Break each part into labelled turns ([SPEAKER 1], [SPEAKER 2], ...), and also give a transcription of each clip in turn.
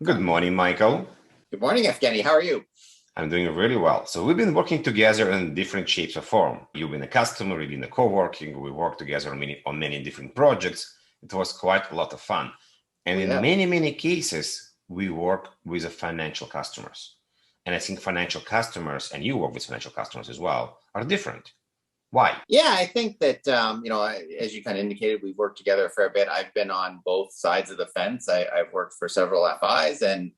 [SPEAKER 1] Good morning, Michael.
[SPEAKER 2] Good morning, Evgeny. How are you?
[SPEAKER 1] I'm doing really well. So we've been working together in different shapes or form. You've been a customer, we've been a co-working, we worked together on many different projects. It was quite a lot of fun. And in many cases, we work with the financial customers. And I think financial customers, and you work with financial customers as well, are different. Why?
[SPEAKER 2] Yeah, I think that, as you kind of indicated, we've worked together a fair bit. I've been on both sides of the fence. I've worked for several FIs, and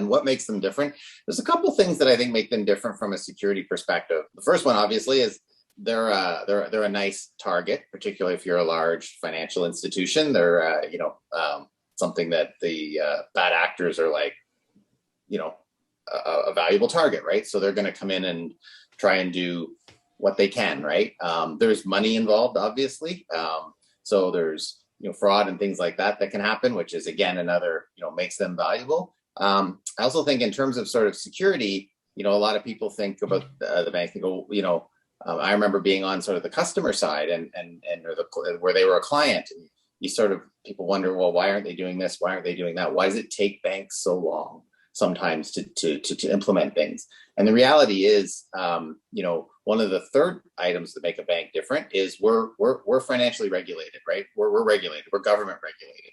[SPEAKER 2] what makes them different? There's a couple things that I think make them different from a security perspective. The first one, obviously, is they're a nice target, particularly if you're a large financial institution. They're something that the bad actors are like, a valuable target, right? So they're going to come in and try and do what they can, right? There's money involved, obviously. So there's fraud and things like that can happen, which is again another makes them valuable. I also think in terms of sort of security, a lot of people think about the bank. They go, I remember being on sort of the customer side and where they were a client, and people wonder, well, why aren't they doing this? Why aren't they doing that? Why does it take banks so long sometimes to implement things? And the reality is, one of the third items that make a bank different is we're financially regulated, right? We're regulated, we're government regulated.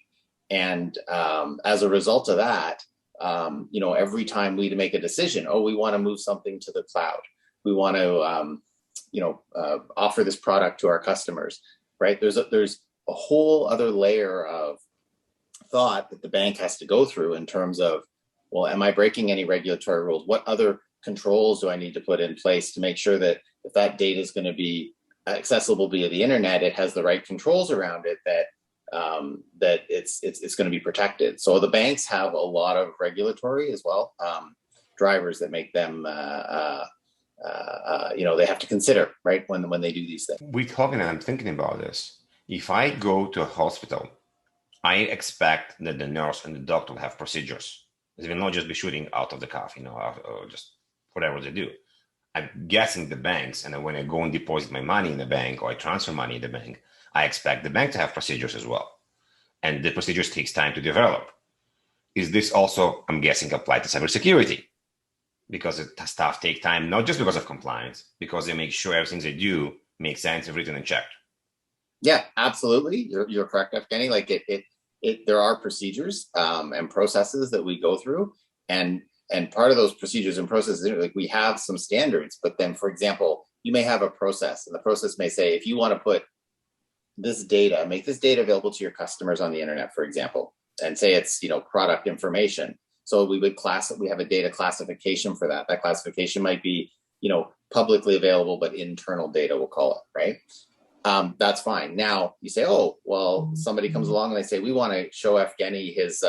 [SPEAKER 2] And as a result of that, every time we make a decision, we want to move something to the cloud. We want to, offer this product to our customers, right? There's a whole other layer of thought that the bank has to go through in terms of, well, am I breaking any regulatory rules? What other controls do I need to put in place to make sure that if that data is going to be accessible via the internet, it has the right controls around it, that it's going to be protected. So the banks have a lot of regulatory as well, drivers that make them, they have to consider, right, when they do these things.
[SPEAKER 1] I'm thinking about this. If I go to a hospital, I expect that the nurse and the doctor will have procedures. They will not just be shooting out of the cuff, or just whatever they do. I'm guessing the banks, and when I go and deposit my money in the bank or I transfer money in the bank, I expect the bank to have procedures as well. And the procedures takes time to develop. Is this also, I'm guessing, applied to cybersecurity? Because stuff takes time, not just because of compliance, because they make sure everything they do makes sense, written and checked.
[SPEAKER 2] Yeah, absolutely. You're correct, Evgeny. Like there are procedures and processes that we go through, and part of those procedures and processes, like we have some standards. But then, for example, you may have a process, and the process may say, if you want to put this data, make this data available to your customers on the internet, for example, and say it's product information. So we have a data classification for that. That classification might be publicly available, but internal data, we'll call it, right? That's fine. Now you say, somebody comes along and they say, we want to show Evgeny his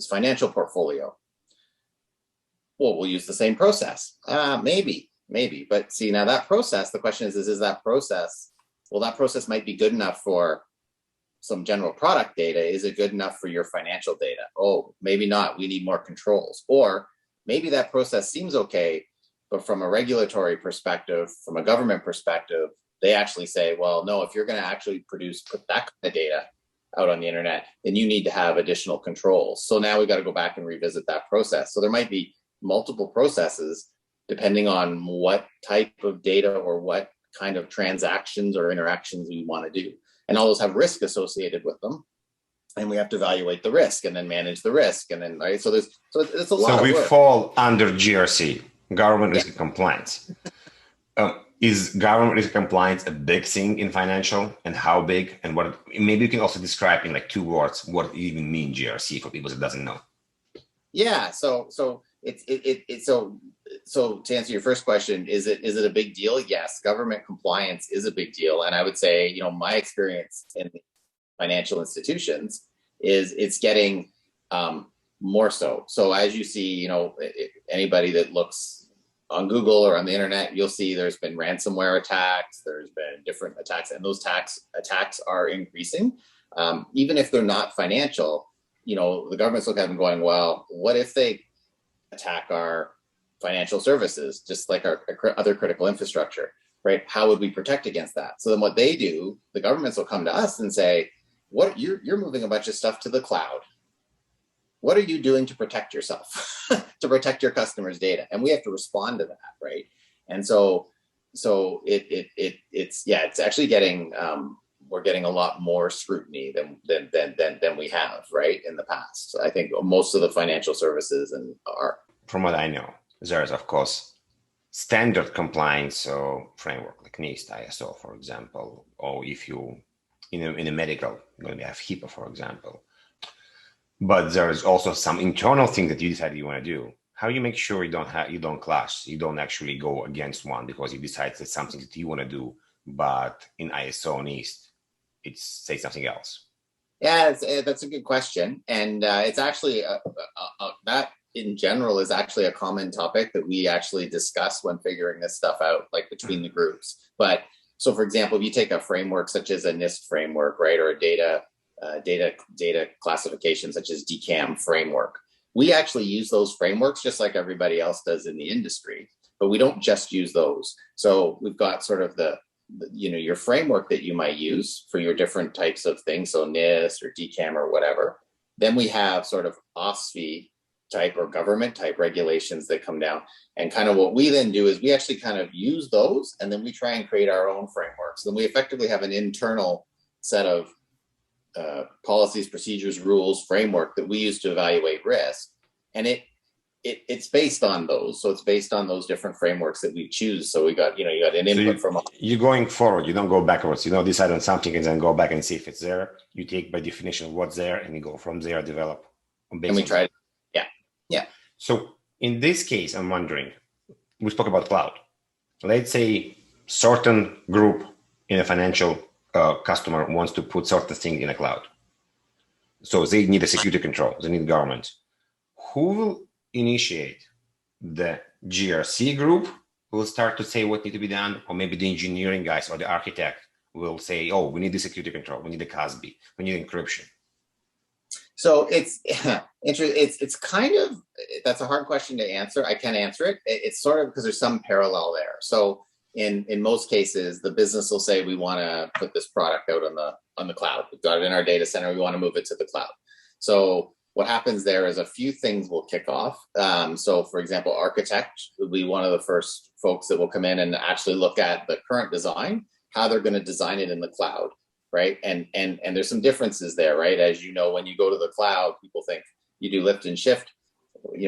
[SPEAKER 2] financial portfolio. Well, we'll use the same process. Maybe. But see, now that process, the question is that process, that process might be good enough for some general product data. Is it good enough for your financial data? Oh, maybe not. We need more controls. Or maybe that process seems okay, but from a regulatory perspective, from a government perspective, they actually say, well, no, if you're going to actually put that kind of data out on the internet, then you need to have additional controls. So now we've got to go back and revisit that process. So there might be multiple processes depending on what type of data or what kind of transactions or interactions we want to do. And all those have risk associated with them. And we have to evaluate the risk and then manage the risk. And then, right. So it's a lot of work.
[SPEAKER 1] So we fall under GRC, government risk compliance. Is government risk compliance a big thing in financial, and how big, and what? Maybe you can also describe in like 2 words what it even means GRC for people that doesn't know.
[SPEAKER 2] Yeah. So to answer your first question, is it a big deal? Yes, government compliance is a big deal, and I would say my experience in financial institutions is it's getting more so. So as you see, anybody that looks on Google or on the internet, you'll see there's been ransomware attacks, there's been different attacks, and those attacks are increasing. Even if they're not financial, the government's looking at them going, well, what if they attack our financial services, just like our other critical infrastructure, right? How would we protect against that? So then what they do, the governments will come to us and say, you're moving a bunch of stuff to the cloud. what are you doing to protect yourself, to protect your customers' data? And we have to respond to that, right? And so it's actually getting we're getting a lot more scrutiny than we have, right, in the past. I think most of the financial services and are.
[SPEAKER 1] From what I know, there is of course standard compliance framework like NIST, ISO, for example, or if you in a medical, you're going to have HIPAA, for example. But there's also some internal thing that you decide you want to do. How you make sure you don't clash, you don't actually go against one because you decide it's something that you want to do, but in ISO and NIST, it says something else.
[SPEAKER 2] Yeah, that's a good question, and it's actually that in general is actually a common topic that we actually discuss when figuring this stuff out, like between the groups. But so, for example, if you take a framework such as a NIST framework, right, or a data classification such as DCAM framework, we actually use those frameworks just like everybody else does in the industry, but we don't just use those. So we've got sort of your framework that you might use for your different types of things, so NIST or DCAM or whatever. Then we have sort of OSFI type or government type regulations that come down. And kind of what we then do is we actually kind of use those, and then we try and create our own frameworks. Then we effectively have an internal set of policies, procedures, rules, framework that we use to evaluate risk. And it's based on those. So it's based on those different frameworks that we choose. So you got an input from.
[SPEAKER 1] You're going forward. You don't go backwards. You don't decide on something and then go back and see if it's there. You take by definition what's there and you go from there, develop.
[SPEAKER 2] And we try. Yeah.
[SPEAKER 1] So in this case, I'm wondering, we spoke about cloud. Let's say certain group in a financial customer wants to put certain thing in a cloud. So they need a security control. They need government. Who will initiate? The GRC group will start to say what needs to be done, or maybe the engineering guys or the architect will say, oh, we need the security control. We need the CASB. We need encryption.
[SPEAKER 2] So it's kind of, that's a hard question to answer. I can answer it. It's sort of because there's some parallel there. So in most cases, the business will say, we want to put this product out on the cloud. We've got it in our data center. We want to move it to the cloud. So what happens there is a few things will kick off. So for example, architect would be one of the first folks that will come in and actually look at the current design, how they're going to design it in the cloud. Right. And there's some differences there, right? As you know, when you go to the cloud, people think you do lift and shift.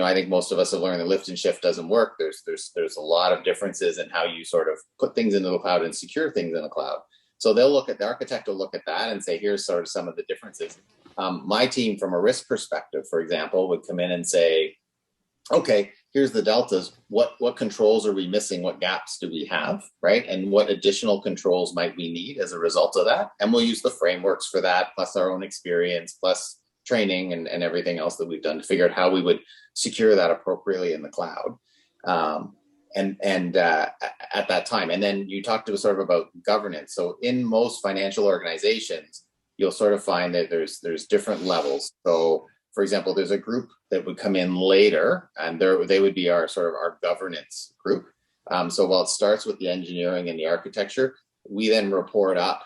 [SPEAKER 2] I think most of us have learned that lift and shift doesn't work. There's a lot of differences in how you sort of put things into the cloud and secure things in the cloud. So the architect will look at that and say, here's sort of some of the differences. My team, from a risk perspective, for example, would come in and say, okay, here's the deltas. What controls are we missing? What gaps do we have, right? And what additional controls might we need as a result of that? And we'll use the frameworks for that, plus our own experience, plus training and everything else that we've done to figure out how we would secure that appropriately in the cloud. At that time. And then you talked to us sort of about governance. So in most financial organizations, you'll sort of find that there's different levels. So for example, there's a group that would come in later, and they would be our sort of our governance group. So while it starts with the engineering and the architecture, we then report up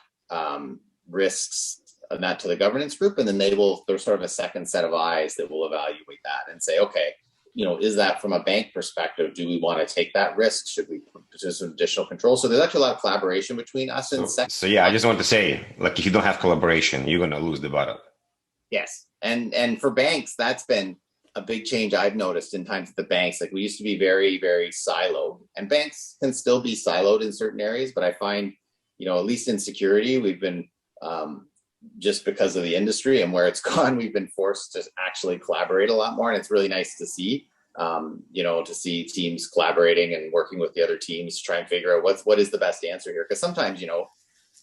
[SPEAKER 2] risks and that to the governance group, and then there's sort of a second set of eyes that will evaluate that and say, okay, is that from a bank perspective? Do we want to take that risk? Should we put some additional control? So there's actually a lot of collaboration between us and.
[SPEAKER 1] So yeah, I just want to say, like, if you don't have collaboration, you're going to lose the battle.
[SPEAKER 2] Yes. And for banks, that's been a big change I've noticed in times at the banks. Like, we used to be very, very siloed, and banks can still be siloed in certain areas. But I find, at least in security, we've been, just because of the industry and where it's gone, we've been forced to actually collaborate a lot more. And it's really nice to see, to see teams collaborating and working with the other teams to try and figure out what is the best answer here. Because sometimes,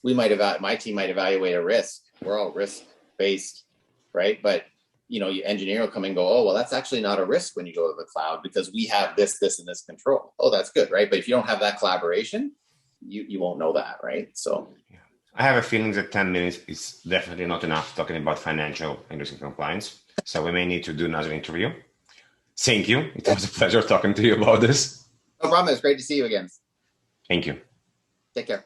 [SPEAKER 2] my team might evaluate a risk. We're all risk-based, right? But, engineer will come and go, oh, well, that's actually not a risk when you go to the cloud because we have this, and this control. Oh, that's good, right? But if you don't have that collaboration, you won't know that, right? So.
[SPEAKER 1] I have a feeling that 10 minutes is definitely not enough talking about financial and risk and compliance. So we may need to do another interview. Thank you. It was a pleasure talking to you about this.
[SPEAKER 2] No problem. It's great to see you again.
[SPEAKER 1] Thank you.
[SPEAKER 2] Take care.